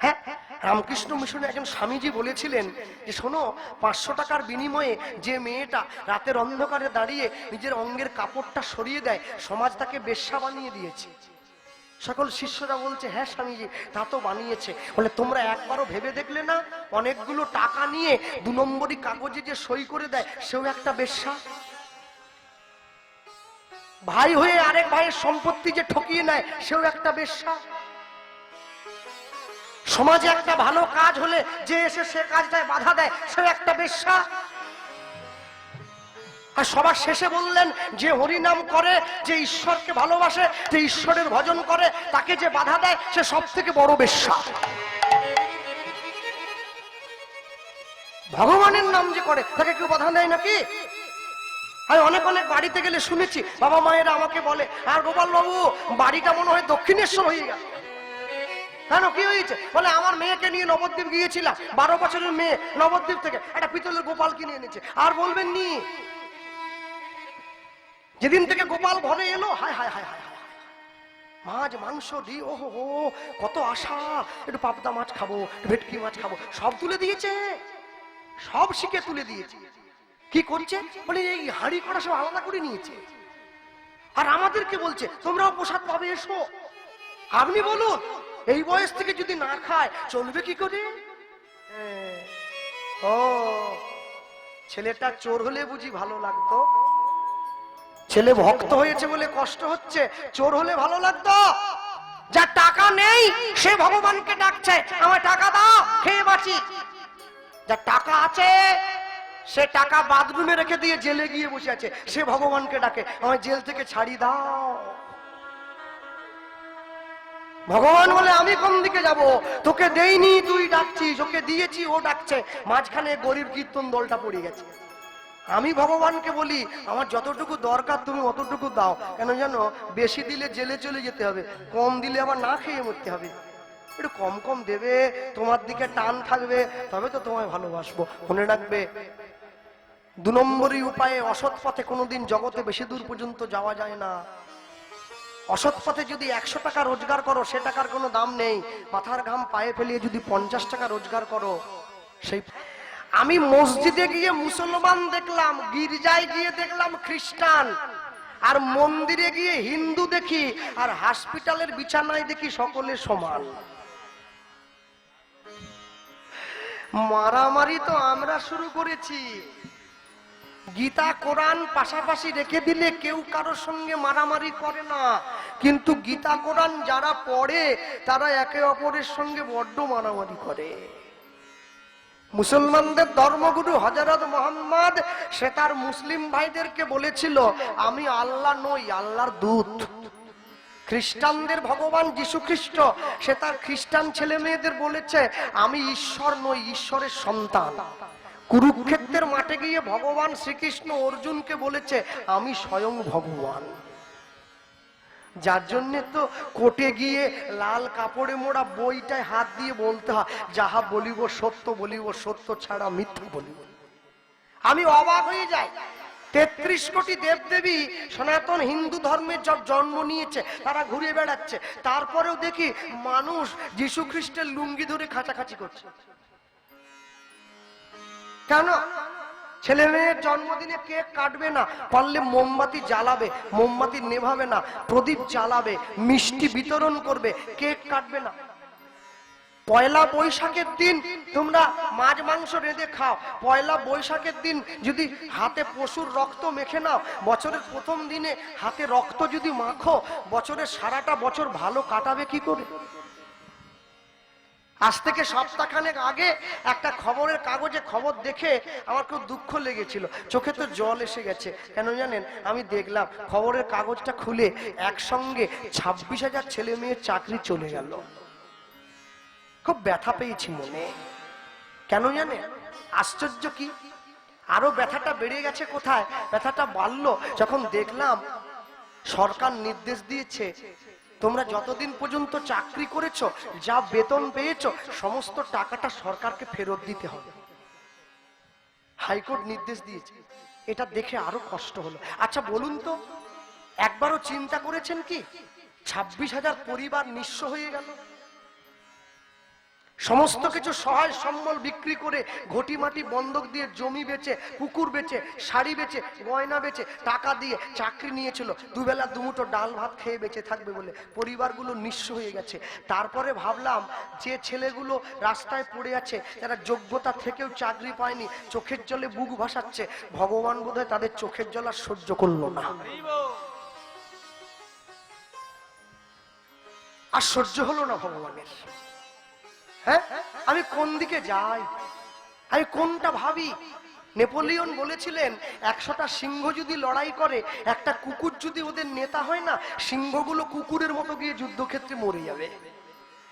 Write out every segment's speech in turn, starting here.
হ্যাঁ, রামকৃষ্ণ মিশনে একজন স্বামীজি বলেছিলেন যে শোনো, 500 টাকার বিনিময়ে যে মেয়েটা রাতের অন্ধকারে দাঁড়িয়ে নিজের অঙ্গের কাপড়টা সরিয়ে দেয়, সমাজ তাকে বেশ্যা বানিয়ে দিয়েছে। সকল শিষ্যরা বলছে হ্যাঁ স্বামীজি, তা তো বানিয়েছে। বলে তোমরা একবারও ভেবে দেখলে না, অনেকগুলো টাকা নিয়ে 2 নম্বরই কাগজে যে সই করে দেয় সেও একটা বেশ্যা। ভাই হয়ে আরেক ভাইয়ের সম্পত্তি যে ঠকিয়ে নেয় সেও একটা বেশ্যা। সমাজে একটা ভালো কাজ হলে যে এসে সে কাজটায় বাধা দেয় সেও একটা বেশ্যা। আর সবার শেষে বললেন যে হরিনাম করে, যে ঈশ্বরকে ভালোবাসে, যে ঈশ্বরের ভজন করে, তাকে যে বাধা দেয় সে সব থেকে বড় বেশ্যা। ভগবানের নাম যে করে তাকে কেউ বাধা দেয় নাকি? আমি অনেক অনেক বাড়িতে গেলে শুনেছি বাবা মায়েরা আমাকে বলে, আর গোপাল বাবু বাড়িটা মনে হয় দক্ষিণেশ্বর হয়ে গেল। কেন, কি হয়েছে? বলে আমার মেয়েকে নিয়ে নবদ্বীপ গিয়েছিলাম, 12 বছরের মেয়ে, নবদ্বীপ থেকে একটা পিতলের গোপাল কিনে এনেছে। আর বলবেন নি, যেদিন থেকে গোপাল ঘরে এলো, হায় হায় হায় হায় হায়, মাছ মাংস দি, ও হো, কত আশা, একটু পাবদা মাছ খাবো, ভেটকি মাছ খাবো, সব তুলে দিয়েছে, সব শিখে তুলে দিয়েছে। কি করছে? বলে এই হাঁড়ি করা সব আলাদা করে নিয়েছে। আর আমাদেরকে বলছে তোমরাও প্রসাদ পাবে, এসো। আপনি বলুন, এই বয়স থেকে যদি না খায় চলবে কি করে? ও, ছেলেটা চোর হলে বুঝি ভালো লাগতো? ছেলে ভক্ত হয়েছে বলে কষ্ট হচ্ছে, চোর হলে ভালো লাগতো? যার টাকা নেই সে ভগবানকে ডাকছে, আমার টাকা দাও খেয়ে বাঁচি। যার টাকা আছে সে টাকা বাথরুমে রেখে দিয়ে জেলে গিয়ে বসে আছে, সে ভগবানকে ডাকে, আমার জেল থেকে ছাড়ি দাও। ভগবান বলে আমি কোন দিকে যাব? তোকে দেইনি তুই ডাকছিস, ওকে দিয়েছি ও ডাকছে, মাঝখানে গরিব কীর্তন দলটা পড়ে গেছে। আমি ভগবানকে বলি আমার যতটুকু দরকার তুমি অতটুকু দাও। কেন জানো? বেশি দিলে জেলে চলে যেতে হবে, কম দিলে আবার না খেয়ে মরতে হবে। একটু কম কম দেবে, তোমার দিকে টান থাকবে, তবে তো তোমায় ভালোবাসবো। মনে রাখবে, 2 নম্বরই উপায়ে অসৎ পথে কোনোদিন জগতে বেশি দূর পর্যন্ত যাওয়া যায় না। অসৎ পথে যদি 100 টাকা রোজগার করো সে টাকার কোনো দাম নেই। মাথার ঘাম পায়ে ফেলিয়ে যদি 50 টাকা রোজগার করো, সেই। আমি মসজিদে গিয়ে মুসলমান দেখলাম, গির্জায় গিয়ে দেখলাম খ্রিস্টান, আর মন্দিরে গিয়ে হিন্দু দেখি, আর হসপিটালের বিছানায় দেখি সকলে সমান। মারামারি তো আমরা শুরু করেছি। গীতা কোরআন পাশাপাশি রেখে দিলে কেউ কারোর সঙ্গে মারামারি করে না, কিন্তু গীতা কোরআন যারা পড়ে তারা একে অপরের সঙ্গে বড্ড মারামারি করে। মুসলমানদের ধর্মগুরু হযরত মুহাম্মদ সে তার মুসলিম ভাইদেরকে বলেছিল আমি আল্লাহ নই, আল্লাহর দূত। খ্রিস্টানদের ভগবান যীশু খ্রিস্ট সে তার খ্রিস্টান ছেলে মেয়েদের বলেছে আমি ঈশ্বর নই, ঈশ্বরের সন্তান। কুরুক্ষেত্রের মাঠে গিয়ে ভগবান শ্রীকৃষ্ণ অর্জুনকে বলেছে আমি স্বয়ং ভগবান। যার জন্য তো কোর্টে গিয়ে লাল কাপড়ে মোড়া বইটায় হাত দিয়ে বলতে হয় যাহা বলিব সত্য বলিব, সত্য ছাড়া মিথ্যা বলিব। আমি অবাক হয়ে যাই, 33 কোটি দেবদেবী সনাতন হিন্দু ধর্মের সব জন্ম নিয়েছে, তারা ঘুরে বেড়াচ্ছে, তারপরেও দেখি মানুষ যীশু খ্রিস্টের লুঙ্গি ধরে খাঁচাখাঁচি করছে। কেন? ছেলে মেয়ের জন্মদিনে কেক কাটবে না, পারলে মোমবাতি জ্বালাবে, মোমবাতি নেভাবে না, প্রদীপ জ্বালাবে, মিষ্টি বিতরণ করবে, কেক কাটবে না। পয়লা বৈশাখের দিন তোমরা মাছ মাংস রেঁধে খাও, পয়লা বৈশাখের দিন যদি হাতে পশুর রক্ত মেখে নাও, বছরের প্রথম দিনে হাতে রক্ত যদি মাখো, বছরের সারাটা বছর ভালো কাটাবে কি করে? আজ থেকে সপ্তাহখানেক আগে একটা খবরের কাগজে খবর দেখে আমার খুব দুঃখ লেগেছিল, চোখে তো জল এসে গেছে। কেন জানেন? আমি দেখলাম খবরের কাগজটা খুলে একসঙ্গে 26,000 ছেলে মেয়ের চাকরি চলে গেল। খুব ব্যথা পেয়েছি মনে। কেন জানেন? আশ্চর্য কি, আরো ব্যথাটা বেড়ে গেছে। কোথায় ব্যথাটা বাড়লো? যখন দেখলাম সরকার নির্দেশ দিয়েছে তোমরা যতদিন পর্যন্ত চাকরি করেছো, যা বেতন পেয়েছো, সমস্ত টাকাটা সরকারকে ফেরত দিতে হবে। হাইকোর্ট নির্দেশ দিয়েছে। এটা দেখে আরো কষ্ট হলো। আচ্ছা বলুন তো, একবারও চিন্তা করেছেন কি 26,000 পরিবার নিঃস্ব হয়ে গেল? সমস্ত কিছু সহায় সম্বল বিক্রি করে ঘটি মাটি বন্ধক দিয়ে জমি বেচে, কুকুর বেচে, শাড়ি বেচে, গয়না বেচে, টাকা দিয়ে চাকরি নিয়েছিল, দুবেলা দুমুঠো ডাল ভাত খেয়ে বেঁচে থাকবে বলে। পরিবারগুলো নিঃস্ব হয়ে গেছে। তারপরে ভাবলাম যে ছেলেগুলো রাস্তায় পড়ে আছে, যারা যোগ্যতা থেকেও চাকরি পায়নি, চোখের জলে বুক ভাসাচ্ছে, ভগবান বোধহয় তাদের চোখের জল আর সহ্য করলো না, আর সহ্য হলো না ভগবানের। হ্যাঁ, আমি কোন দিকে যাই, আমি কোনটা ভাবি? নেপোলিয়ন বলেছিলেন 100টা সিংহ যদি লড়াই করে, একটা কুকুর যদি ওদের নেতা হয় না, সিংহগুলো কুকুরের মতো গিয়ে যুদ্ধক্ষেত্রে মরে যাবে।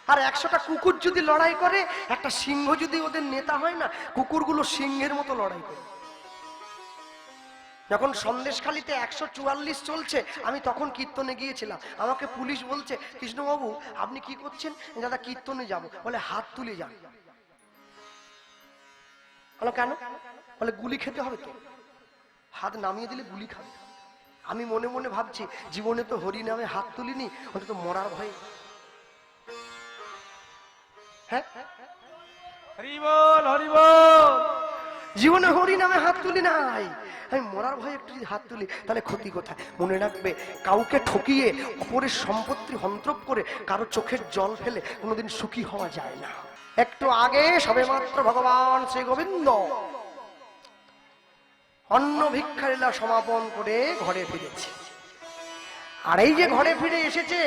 আর 100টা কুকুর যদি লড়াই করে, একটা সিংহ যদি ওদের নেতা হয় না, কুকুরগুলো সিংহের মতো লড়াই করে। যখন সন্দেশখালীতে 144 চলছে, আমি তখন কীর্তনে গিয়েছিলাম। আমাকে পুলিশ বলছে, কৃষ্ণবাবু আপনি কি করছেন? দাদা কীর্তনে যাব। বলে হাত তুলে যান। বলো কেন? বলে গুলি খেতে হবে তো, হাত নামিয়ে দিলে গুলি খাবে। আমি মনে মনে ভাবছি, জীবনে তো হরি নামে হাত তুলিনি, ওটা তো মরার ভয়ে। হ্যাঁ, হরি বল হরি বল। জীবনে হরি নামে হাত তুলি নাই, আমি মরার ভয়ে একটু যদি হাত তুলি তাহলে ক্ষতি কোথায়? মনে রাখবে, কাউকে ঠকিয়ে অপরের সম্পত্তি হন্ত্রপ করে কারো চোখের জল ফেলে কোনোদিন সুখী হওয়া যায় না। একটু আগে সবেমাত্র ভগবান শ্রী গোবিন্দ অন্ন ভিক্ষা লীলা সমাপন করে ঘরে ফিরেছে। আর এই যে ঘরে ফিরে এসেছে,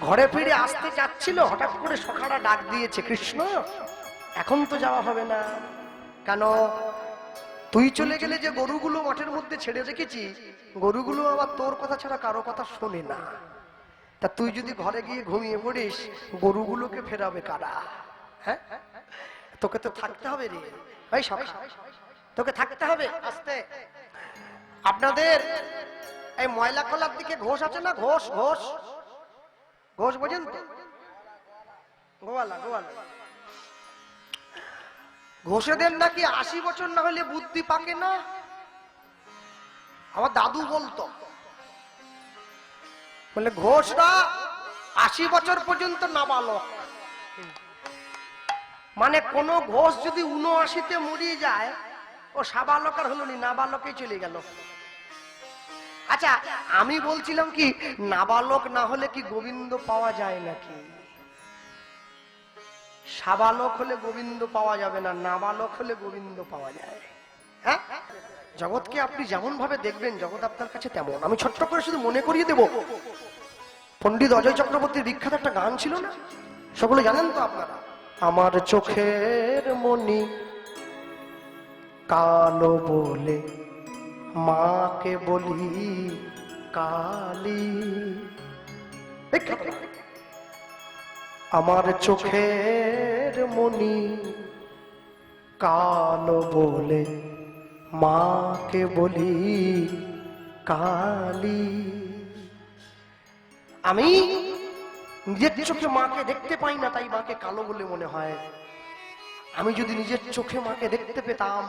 ঘরে ফিরে আসতে চাচ্ছিল, হঠাৎ করে সখারা ডাক দিয়েছে, কৃষ্ণ এখন তো যাওয়া হবে না। কেন? তুই চলে গেলে যে গরুগুলো মাঠের মধ্যে ছেড়ে রেখেছি, গরুগুলো আবার তোর কথা ছাড়া কারো কথা শোনে না। তা তুই যদি ঘরে গিয়ে ঘুমিয়ে পড়িস, গরুগুলোকে ফেরাবে কারা? হ্যাঁ, তোকে তো থাকতে হবে রে ভাই, তোকে থাকতে হবে। আস্তে, আপনাদের এই ময়লা খোলার দিকে ঘোষ আছে না? ঘোষ ঘোষ ঘোষ বোঝেন তো? গোয়ালা গোয়ালা ঘোষেদের নাকি 80 বছর না হলে বুদ্ধি পাকে না। আমার দাদু বলতো, বলে ঘোষরা 80 বছর পর্যন্ত নাবালক। মানে কোন ঘোষ যদি 79-তে মরিয়ে যায়, ও সাবালক আর হলো নি, নাবালকে চলে গেল। আচ্ছা, আমি বলছিলাম কি, নাবালক না হলে কি গোবিন্দ পাওয়া যায় নাকি? সাবালক হলে গোবিন্দ পাওয়া যাবে না, নাবালক হলে গোবিন্দ পাওয়া যায়। হ্যাঁ, জগৎকে আপনি যেমন ভাবে দেখবেন, জগৎ আপনার কাছে তেমন। আমি ছোট্ট করে শুধু মনে করিয়ে দেব, পণ্ডিত অজয় চক্রবর্তীর বিখ্যাত একটা গান ছিল না, সকলে জানেন তো আপনারা? আমার চোখের মনি কালো বলে মাকে বলি কালী। আমার চোখের মনি কালো বলে মাকে বলি কালী। আমি নিজের চোখে মাকে দেখতে পাই না, তাই মাকে কালো বলে মনে হয়। আমি যদি নিজের চোখে মাকে দেখতে পেতাম,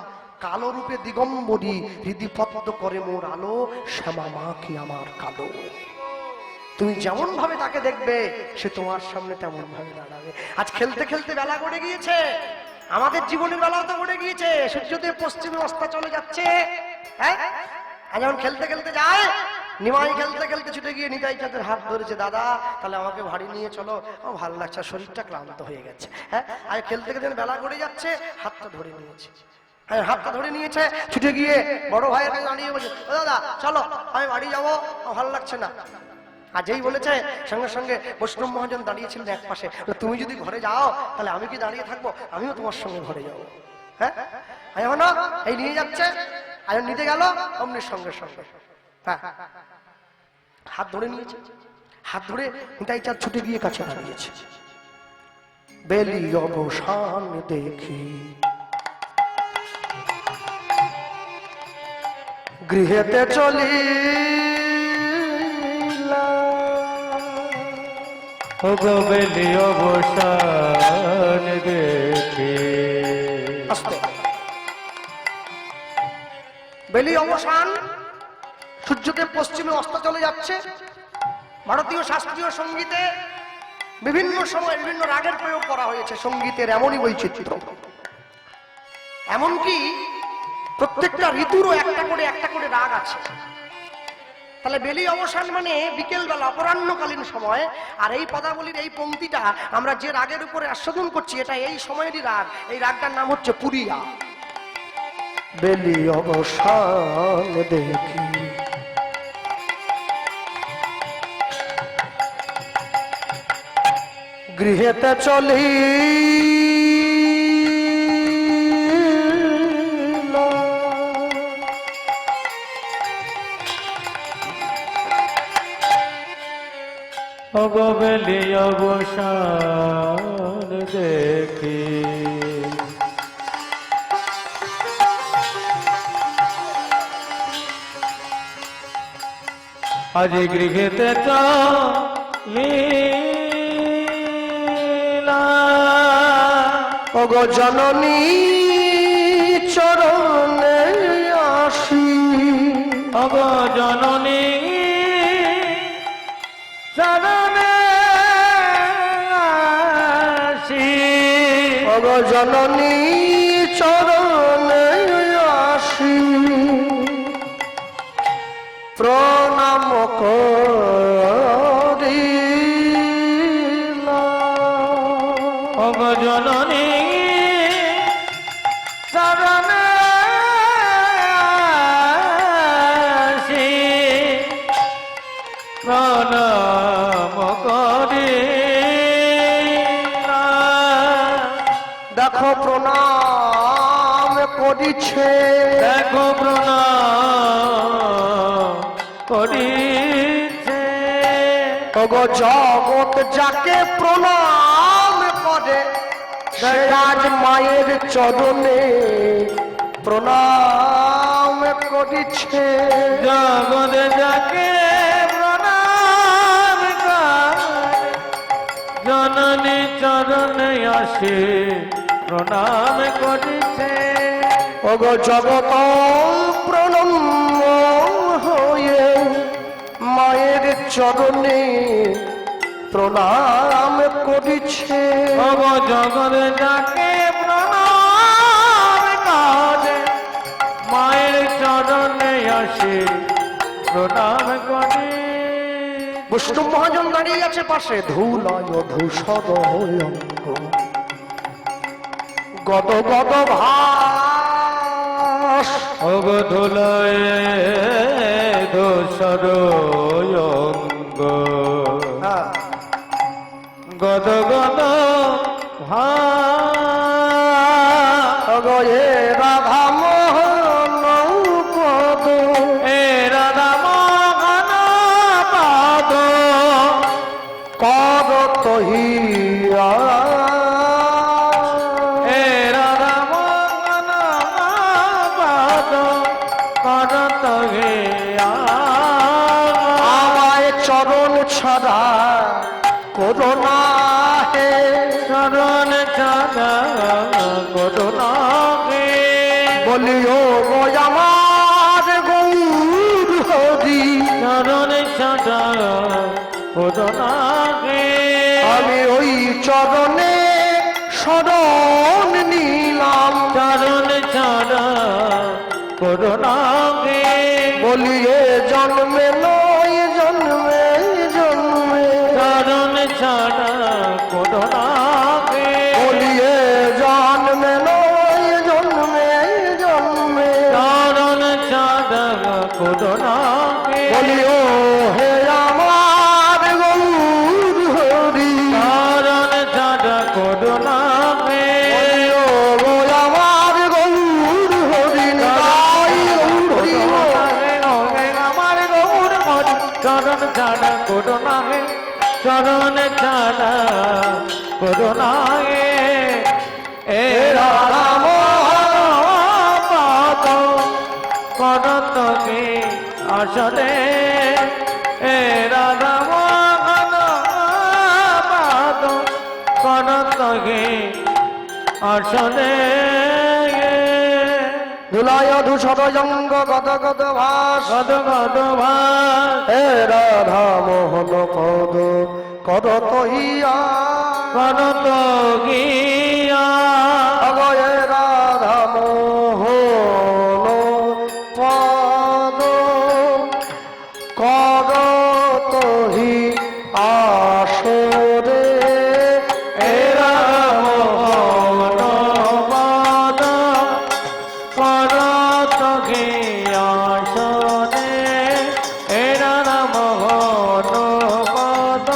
কালো রূপে দিগম্বরী, হৃদি পদ্ম করে মোর আলো, শ্যামা মা কি আমার কালো। তুমি যেমন ভাবে তাকে দেখবে, সে তোমার সামনে তেমন ভাবে দাঁড়াবে। আজ খেলতে খেলতে বেলা গড়ে গিয়েছে, আমাদের জীবনের বেলা তো গড়ে গিয়েছে, সূর্যোদয় পশ্চিমে অস্ত চলে যাচ্ছে। হ্যাঁ, আর যখন খেলতে খেলতে যায়, নিমাই খেলতে খেলতে ছুটে গিয়ে নিতাই চাঁদের হাত ধরেছে, দাদা তাহলে আমাকে ভারী নিয়ে চলো, আমার ভালো লাগছে, শরীরটা ক্লান্ত হয়ে গেছে। হ্যাঁ, আর খেলতে খেলতে বেলা গড়ে যাচ্ছে, হাতটা ধরে নিয়েছে। হ্যাঁ, হাতটা ধরে নিয়েছে, ছুটে গিয়ে বড় ভাইয়ের কাছে দাঁড়িয়ে বলছে, ও দাদা চলো, আমি বাড়ি যাবো, ভালো লাগছে না। আর যেই বলেছে, সঙ্গে সঙ্গে বৈষ্ণব মহাজন দাঁড়িয়েছিলেন এক পাশে, তুমি যদি ঘরে যাও তাহলে আমি কি দাঁড়িয়ে থাকবো? আমিও তোমার সঙ্গে ঘরে যাবো। হ্যাঁ, এই নিয়ে যাচ্ছে, আয়ন নিতে গেল, অমনির সঙ্গে সঙ্গে হ্যাঁ হাত ধরে নিয়েছে। হাত ধরে নিতাই চাঁদ ছুটে গিয়ে কাছে দাঁড়িয়েছে। বেলি অবসান দেখি গৃহেতে চলি, বেলি অবসান দেখি। বেলি অবসান, সূর্যদেব পশ্চিমে অস্ত চলে যাচ্ছে। ভারতীয় শাস্ত্রীয় সঙ্গীতে বিভিন্ন সময় বিভিন্ন রাগের প্রয়োগ করা হয়েছে, সঙ্গীতের এমনই বৈচিত্র্য। এমনকি প্রত্যেকটা ঋতুরও একটা করে রাগ আছে। তাহলে বেলি অবসান মানে বিকেলবেলা অপরাহ্নকালীন সময়। আর এই পদাবলীর এই পংক্তিটা আমরা যে রাগের উপরে আস্বাদন করছি, এটা এই সময়েরই রাগ। এই রাগটার নাম হচ্ছে পুরিয়া। বেলি অবসান দেখি গৃহেতে চলি অগবেলি অবসান দেখি আজ গৃহেতে চলিলা ওগো জননী চরণে আসি, অগ জননী চরণে আসি, ওগো জননী চরণে আসি, প্রণাম করিলাম। অগ জননী চরণে আসি, প্রণাম করিলাম। দেখো প্রণাম করিছে, দেখো প্রণাম করিছে, ওগো জগৎ যাকে প্রণাম করে, সে আজ মায়ের চরণে প্রণাম করিছে। জগৎ যাকে প্রণাম করে, জননী চরণে আসে প্রণাম করিছে। ওগো জগৎ প্রণম্য হয়ে মায়ের চরণে প্রণাম করিছে। অব জগৎ যাকে প্রণাম করে, মায়ের চরণে আসে প্রণাম করে। বৈষ্ণব মহাজন দাঁড়িয়ে আছে পাশে, ধুলায় ধূসর অঙ্গ গদ গদ ভাস, অগ ধুলায় ধূসর অঙ্গ গদ গদ ওগো এ রাধা মোহন পদ, এ রাধা মোহন পাদ, কর তহিয়া এ রাধা মোহন পাদ, করত হে আমায় চরণ ছাড়া করোনা হে, চরণ ছাড়া করুণা হে। বলিও গো আমার গৌর হরি, চরণ ছাড়া করুণা হে। আমি ওই চরণে শরণ নিলাম, চরণ ছাড়া করুণা হে। বলিয়ে জন্মে নয় জন্মে জন্মে, চরণ ছাড়া করুণা হে। বলিয়ে জন্মে নয় জন্মে জন্মে, চরণ ছাড়া করুণা হে। বলিও হে আমার গৌর হরি, চরণ ছাড়া করুণা হে। বলিও গো আমার গৌর হরি, নিতাই গৌর হরি। আমার গৌর হরি, চরণ ছাড়া করুণা হে। চরণ ছাড়া করুণা হে। এ রাধা মোহন পাদ, করত হে আসলে। এ রাধা মোহন পাদ, করত হে আসলে। ধুলায় ধূসর জঙ্গ গদ গদ ভাস, গদ গদ ভাস, হে রাধা মোহন পদ করত হিয়া করত গিয়া অগয়ে রাধা মোহন পদ করত হি আসরে এরা মোহন পদ করত গিয়া সনে এরা মোহন পদ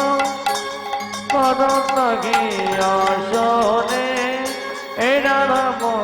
করত গিয়া সনে এরা মোহন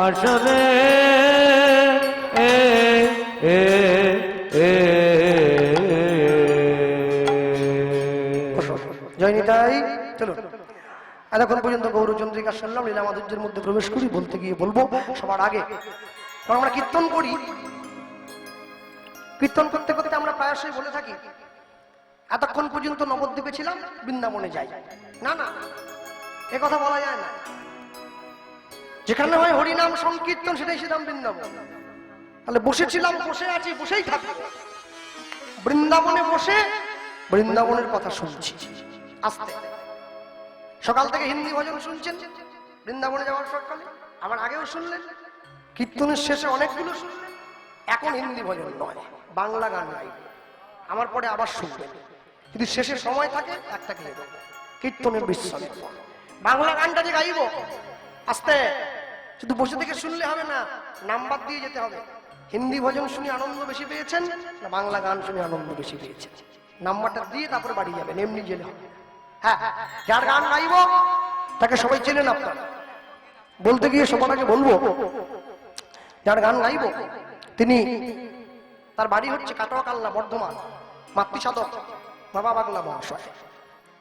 আসলে জয়নিতাই চলো এতক্ষণ পর্যন্ত গৌরচন্দ্রিকা শুনলাম লীলা মাধুর্যের মধ্যে প্রবেশ করি বলতে গিয়ে বলবো সবার আগে কারণ আমরা কীর্তন করি কীর্তন করতে করতে আমরা প্রায়শই বলে থাকি এতক্ষণ পর্যন্ত নবদ্বীপে ছিলাম বৃন্দাবনে যাই না না এ কথা বলা যায় না যেখানে হয় হরিনাম সংকীর্তন সেটাই ছিলাম বৃন্দাবন তাহলে বসেছিলাম বসে আছি বসেই থাকবো বৃন্দাবনে বসে বৃন্দাবনের কথা শুনছি আস্তে সকাল থেকে হিন্দি ভজন শুনছেন বৃন্দাবনে যাওয়ার সকালে আবার আগেও শুনলেন কীর্তনের শেষে অনেকগুলো শুনলেন এখন হিন্দি ভজন নয় বাংলা গান গাই আমার পরে আবার শুনবেন যদি শেষে সময় থাকে একটা গিয়ে দেবো কীর্তনের বিশ্রাম বাংলা গানটা যে গাইব আস্তে শুধু বসে থেকে শুনলে হবে না নাম্বার দিয়ে যেতে হবে হিন্দি ভজন শুনে আনন্দ বেশি পেয়েছেন না বাংলা গান শুনে আনন্দ বেশি পেয়েছেন নাম্বারটা দিয়ে তারপরে বাড়ি যাবেন এমনি জেলে হবে হ্যাঁ যার গান গাইব তাকে সবাই চেনেন আপনারা বলতে গিয়ে সবার আগে বলবো যার গান গাইব তিনি তার বাড়ি হচ্ছে কাটোয়া কালনা বর্ধমান মাতৃসাধক বাবা বাংলা মহাশয়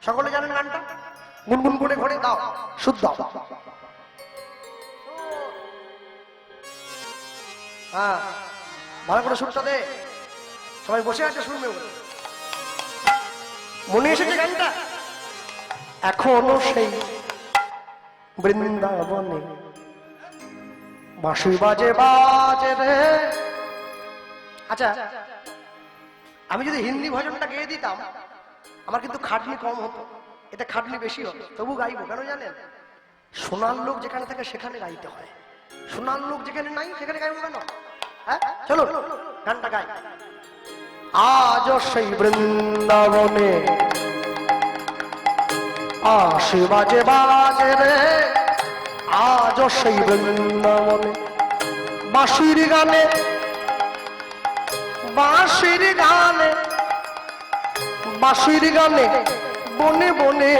সকলে জানেন গানটা গুনগুন করে ঘরে দাও শুদ্ধ হ্যাঁ ভালো করে সুরটা দে সবাই বসে আছে শুনবে মনে এসেছে গানটা এখনো সেই বৃন্দাবনে বাঁশি বাজে বাজে রে আচ্ছা আমি যদি হিন্দি ভজনটা গেয়ে দিতাম আমার কিন্তু খাটনি কম হতো এতে খাটনি বেশি হতো তবু গাইবো কেন জানেন সোনার লোক যেখানে থাকে সেখানে গাইতে হয়, সোনার লোক যেখানে নাই সেখানে গাইবো কেন? হ্যাঁ চলো গানটা গাই। আজ সেই বৃন্দাবনে আশি বাজে বাজে রে, আজ সেই বৃন্দাবনে বাঁশির গানে, বাঁশির গানে, বাঁশির গানে বনে বনে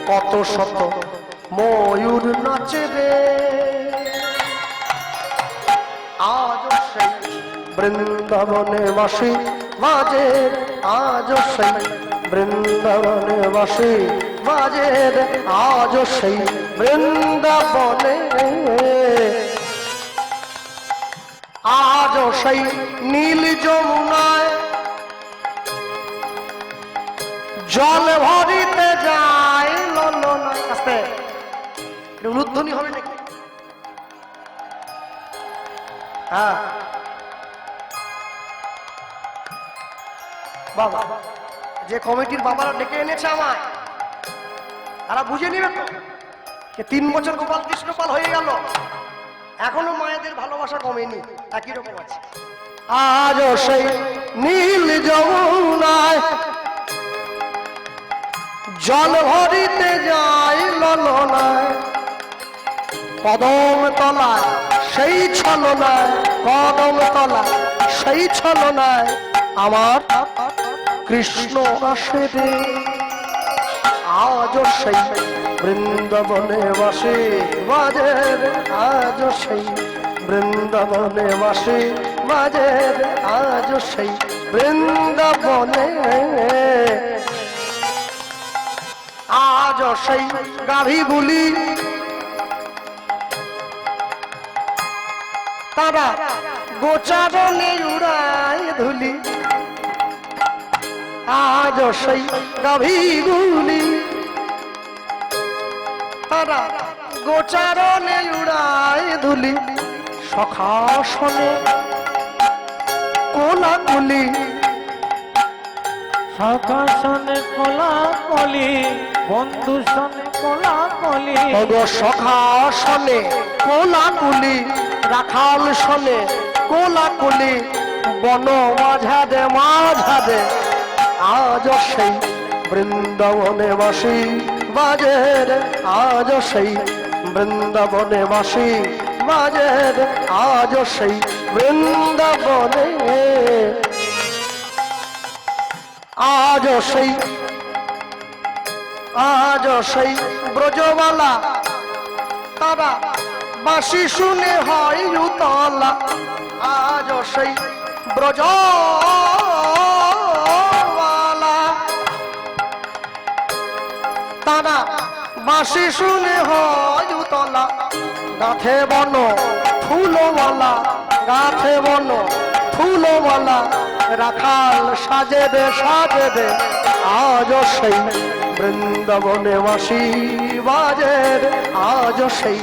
কত শত ময়ূর নাচে রে। আজ সেই বৃন্দাবনে বাঁশি বাজে, আজ সেই বৃন্দাবনে বাঁশি বাজে, আজ সেই বৃন্দাবনে, আজ সেই নীল যমুনায় জল ভরিতে যায় ললনায়। আস্তে উলুধ্বনি হবে নাকি? হ্যাঁ বাবা, যে কমিটির বাবারা ডেকে এনেছে আমায়, তারা বুঝে নিবে তো 3 বছর গোপাল কৃষ্ণপাল হয়ে গেল, এখনো মায়েদের ভালোবাসা কমেনি, একই রকম আছে। আজ সেই নীল যমুনায় জল ভরিতে যায় ললনায়, কদম তলায় সেই ছলনায়, কদম তলায় সেই ছলনায় আমার কৃষ্ণ আসে রে। আজ সেই বৃন্দাবনে বাঁশি বাজে, আজ সেই বৃন্দাবনে বাঁশি বাজে, আজ সেই বৃন্দাবনে, আজ সেই গাভীগুলি তারা গোচারণে উড়ায় ধুলি, আজ সেই গাভীগুলি তারা গোচারণে উড়ায় ধুলি, সখাসনে কোলাকুলি, সখা সনে কোলা কলি, বন্ধু সনে কোলা কলি, সখাসনে কোলাকুলি, রাখাল সনে কোলাকুলি, বন মাঝাদে মাঝাদে আজ সেই বৃন্দাবনে বাঁশি বাজে, আজ সেই বৃন্দাবনে বাঁশি বাজে, আজ সেই বৃন্দাবনে, আজ সেই, আজ সেই ব্রজবালা তারা বাঁশি শুনে হয় উতলা, আজ সেই ব্রজবালা তারা বাঁশি শুনে হয় উতলা, গাথে বন ফুলওয়ালা, গাথে বন ফুলওয়ালা, রাখাল সাজেবে সাজেবে আজ সেই বৃন্দাবনে বাঁশি বাজে, আজ সেই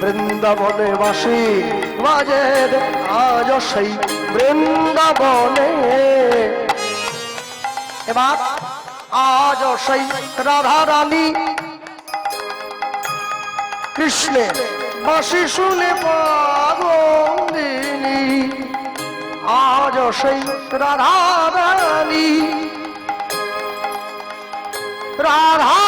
বৃন্দাবনে বাঁশি বাজে, আজ সেই বৃন্দাবনে। এবার আজ সেই রাধা রানী কৃষ্ণের বাঁশি শুনে পাগলিনী, আজ সেই রাধা রানী, রাধা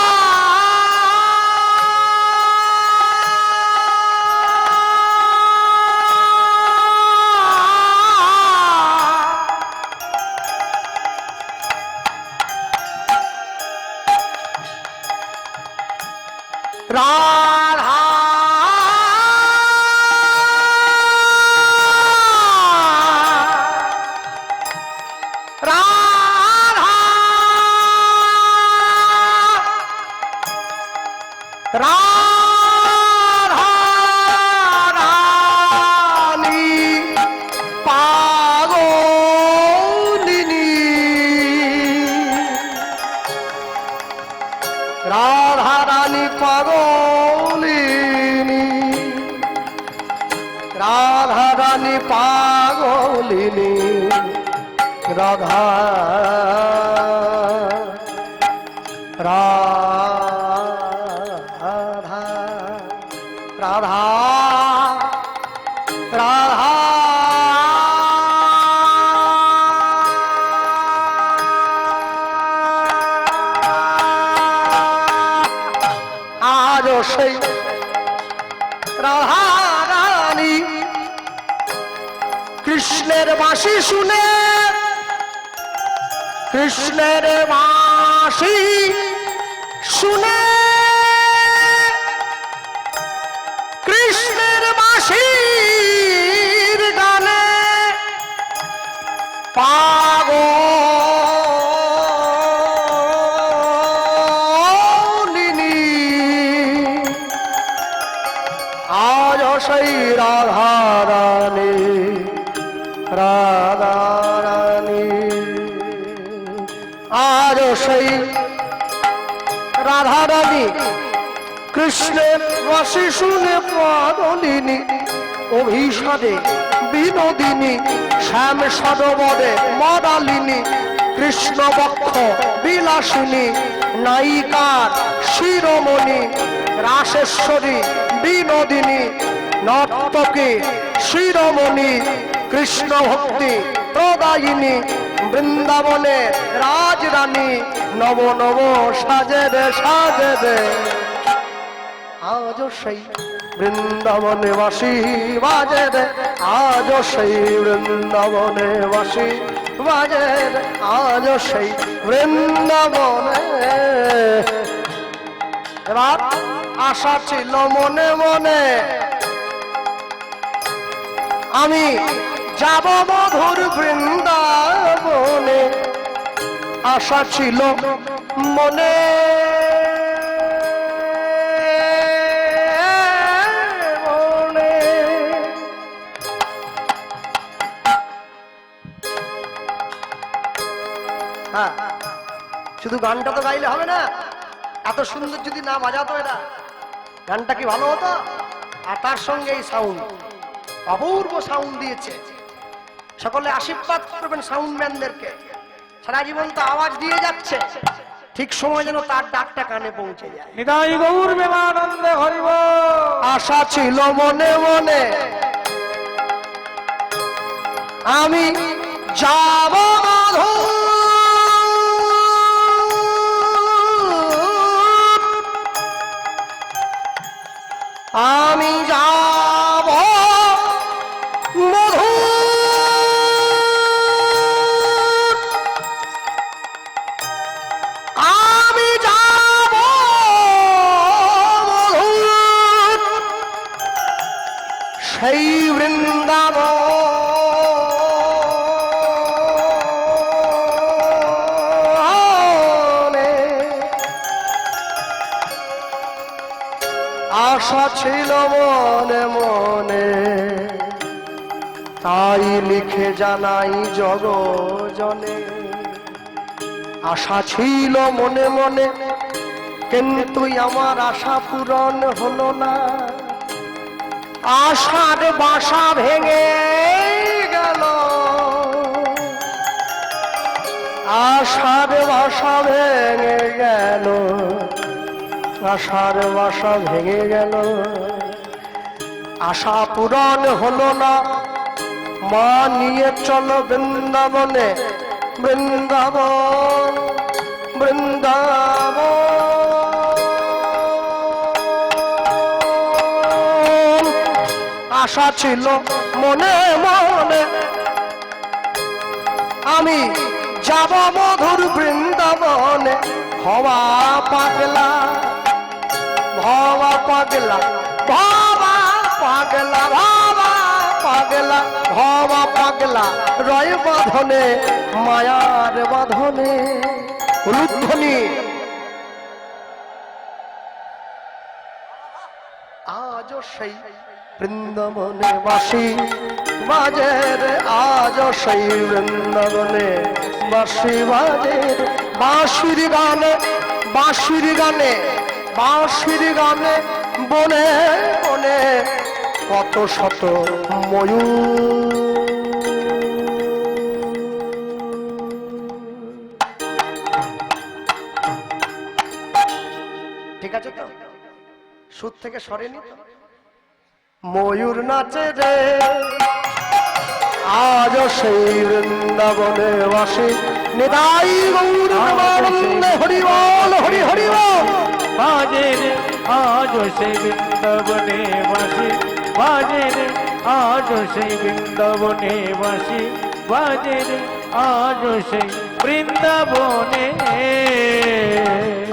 রাধা রাধা রাধা রানী পাগলিনী, রাধা রানী পাগলিনী, রাধা রানী পাগলিনী, রাধা রাধা রাধা আজ সেই রাধা রানী কৃষ্ণের বাঁশি শুনে, কৃষ্ণের বাঁশি শুনে, কৃষ্ণের বাঁশির গানে পাগলিনী আজ সেই রাধা রানী, রাধা রানী আজ সেই রাধা রানী কৃষ্ণের বাঁশি শুনে পাগলিনী, অভিষাদে বিনোদিনী শ্যাম সদবরে মদালিনী, কৃষ্ণ বক্ষ বিলাসিনী নায়িকার শিরোমণি, রাসেশ্বরী বিনোদিনী নর্তকী শিরোমণি, কৃষ্ণ ভক্তি প্রদায়িনী বৃন্দাবনে রাজরানী, নব নব সাজে রে সাজে রে আজ সেই বৃন্দাবনে বাসি বাজে রে, আজ সেই বৃন্দাবনে বাসি বাজে রে, আজ সেই বৃন্দাবনে। এবার আশা ছিল মনে মনে আমি যাব মধুর বৃন্দাবনে, আশা ছিল মনে মনে। হ্যাঁ, শুধু গানটা তো গাইলে হবে না, এত সুন্দর যদি না বাজাতো এরা, গানটা কি ভালো হতো? আর তার সঙ্গে এই সাউন্ড, অপূর্ব সাউন্ড দিয়েছে। সকলে আশীর্বাদ করবেন সাউন্ডম্যানদেরকে, সারা জীবন তো আওয়াজ দিয়ে যাচ্ছে, ঠিক সময় যেন তার ডাকটা কানে পৌঁছে যায়। নিতাই গৌর প্রেমানন্দে হরি বল। আশা ছিল মনে মনে আমি যাব মাধব, আমি যাব মধু, আমি যাব মধু সেই বৃন্দাবনে। আশা ছিল মনে মনে তাই লিখে জানাই জগজনে, আশা ছিল মনে মনে কিন্তু আমার আশা পূরণ হলো না, আশার বাসা ভেঙে গেল, আশার বাসা ভেঙে গেল, আশার বাসা ভেঙে গেল, আশা পূরণ হলো না। মা নিয়ে চলো বৃন্দাবনে, বৃন্দাবন বৃন্দাবন। আশা ছিল মনে মনে আমি যাব মধুর বৃন্দাবনে, হওয়া পাগলা ভবা পাগলা, ভবা পাগলা, ভবা পাগলা, ভবা পাগলা রয় বাঁধনে, মায়ার বাঁধনে। উলুধ্বনি আজ সেই বৃন্দাবনে বাসি বাজে রে, আজ সেই বৃন্দাবনে বাসি বাজে রে। বাঁশির গানে, বাঁশির গানে, বাঁশির গানে বনে বনে কত শত ময়ূর। ঠিক আছে তো, সুর থেকে সরেনি তো। ময়ূর নাচে রে আজ সেই বৃন্দাবনে বাসে নিতাই গৌর প্রেমানন্দে হরি বল হরি হরি বল। বাজে রে আজ সেই বৃন্দাবনে বাসি, বাজে রে আজ সেই বৃন্দাবনে বাসি, বাজে রে আজ সেই বৃন্দাবনে।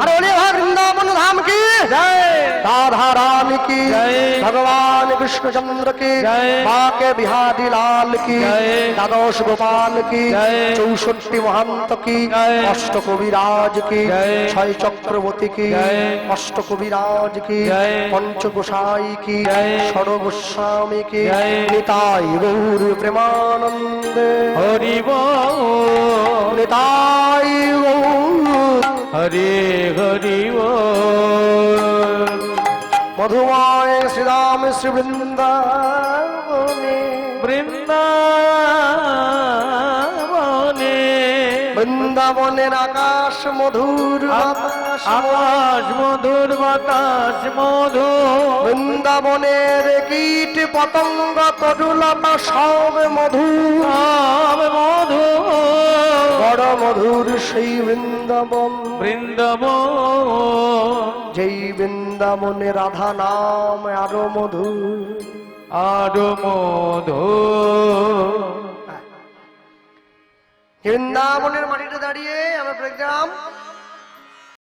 अरे बोले वृंदावन धाम की জয়, राधा रानी की जय। भगवान कृष्णचंद्र की जय। माँ के बिहारी लाल की जय। दादोश गोपाल की जय। 64 महंत की जय। अष्ट कविराज की जय। 6 चक्रवर्ती की जय। अष्ट कविराज की जय। पंच गोसाई की जय। षड गोस्वामी की जय। निताई गौर प्रेमानंद হরি বল, निताई गौर হরে হরি বল। मधुमाय श्री राम श्री वृंदावने বৃন্দাবনে বৃন্দাবনের আকাশ মধুর বাতাস আকাশ মধুর বাতাস মধু, বৃন্দাবনের কীট পতঙ্গ তরুলতা সব মধুর সব মধু, বড় মধুর সেই বৃন্দাবন বৃন্দাবন যেই বৃন্দাবনে রাধা নাম আরো মধুর। আরো মধু। বৃন্দাবনের মাটিতে দাঁড়িয়ে আমরা দেখলাম